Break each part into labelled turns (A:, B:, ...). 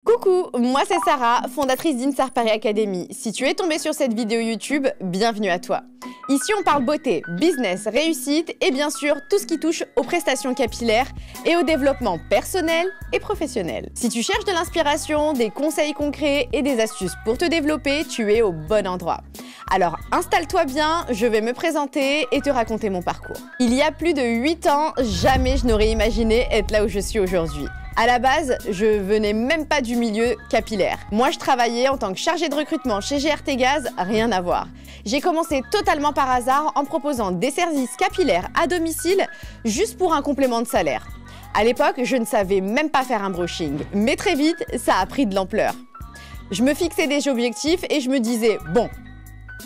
A: Coucou, moi c'est Sarah, fondatrice d'Insar Paris Academy. Si tu es tombée sur cette vidéo YouTube, bienvenue à toi. Ici on parle beauté, business, réussite et bien sûr tout ce qui touche aux prestations capillaires et au développement personnel et professionnel. Si tu cherches de l'inspiration, des conseils concrets et des astuces pour te développer, tu es au bon endroit. Alors installe-toi bien, je vais me présenter et te raconter mon parcours. Il y a plus de 8 ans, jamais je n'aurais imaginé être là où je suis aujourd'hui. À la base, je venais même pas du milieu capillaire. Moi, je travaillais en tant que chargée de recrutement chez GRT Gaz, rien à voir. J'ai commencé totalement par hasard en proposant des services capillaires à domicile juste pour un complément de salaire. À l'époque, je ne savais même pas faire un brushing, mais très vite, ça a pris de l'ampleur. Je me fixais des objectifs et je me disais, bon,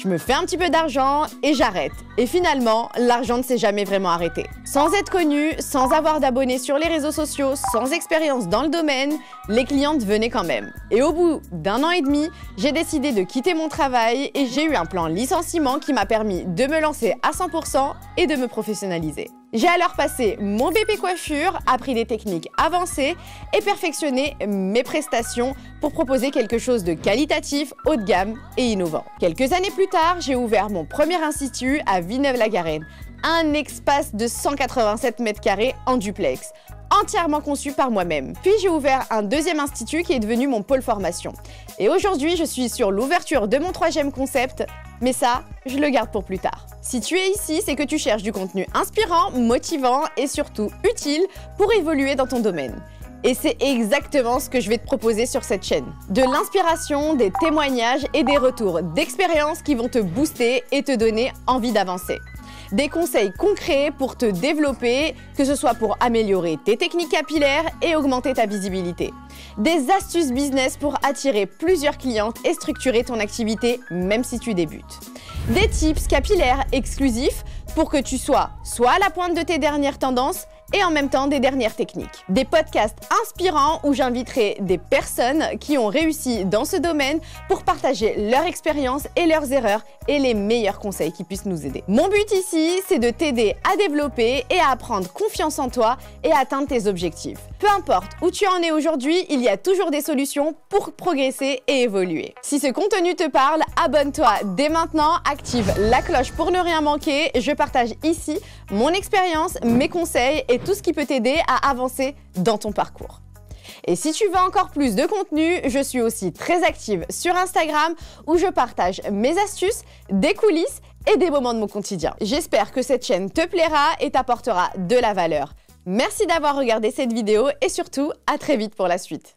A: je me fais un petit peu d'argent et j'arrête. Et finalement, l'argent ne s'est jamais vraiment arrêté. Sans être connue, sans avoir d'abonnés sur les réseaux sociaux, sans expérience dans le domaine, les clientes venaient quand même. Et au bout d'1 an et demi, j'ai décidé de quitter mon travail et j'ai eu un plan licenciement qui m'a permis de me lancer à 100% et de me professionnaliser. J'ai alors passé mon BP coiffure, appris des techniques avancées et perfectionné mes prestations pour proposer quelque chose de qualitatif, haut de gamme et innovant. Quelques années plus tard, j'ai ouvert mon premier institut à Villeneuve-la-Garenne, un espace de 187 mètres carrés en duplex, entièrement conçu par moi-même. Puis j'ai ouvert un deuxième institut qui est devenu mon pôle formation. Et aujourd'hui, je suis sur l'ouverture de mon 3e concept, mais ça, je le garde pour plus tard. Si tu es ici, c'est que tu cherches du contenu inspirant, motivant et surtout utile pour évoluer dans ton domaine. Et c'est exactement ce que je vais te proposer sur cette chaîne. De l'inspiration, des témoignages et des retours d'expérience qui vont te booster et te donner envie d'avancer. Des conseils concrets pour te développer, que ce soit pour améliorer tes techniques capillaires et augmenter ta visibilité. Des astuces business pour attirer plusieurs clientes et structurer ton activité même si tu débutes. Des tips capillaires exclusifs pour que tu sois à la pointe de tes dernières tendances et en même temps des dernières techniques. Des podcasts inspirants où j'inviterai des personnes qui ont réussi dans ce domaine pour partager leur expérience et leurs erreurs et les meilleurs conseils qui puissent nous aider. Mon but ici, c'est de t'aider à développer et à prendre confiance en toi et à atteindre tes objectifs. Peu importe où tu en es aujourd'hui, il y a toujours des solutions pour progresser et évoluer. Si ce contenu te parle, abonne-toi dès maintenant, active la cloche pour ne rien manquer. Je partage ici mon expérience, mes conseils et tout ce qui peut t'aider à avancer dans ton parcours. Et si tu veux encore plus de contenu, je suis aussi très active sur Instagram où je partage mes astuces, des coulisses et des moments de mon quotidien. J'espère que cette chaîne te plaira et t'apportera de la valeur. Merci d'avoir regardé cette vidéo et surtout, à très vite pour la suite.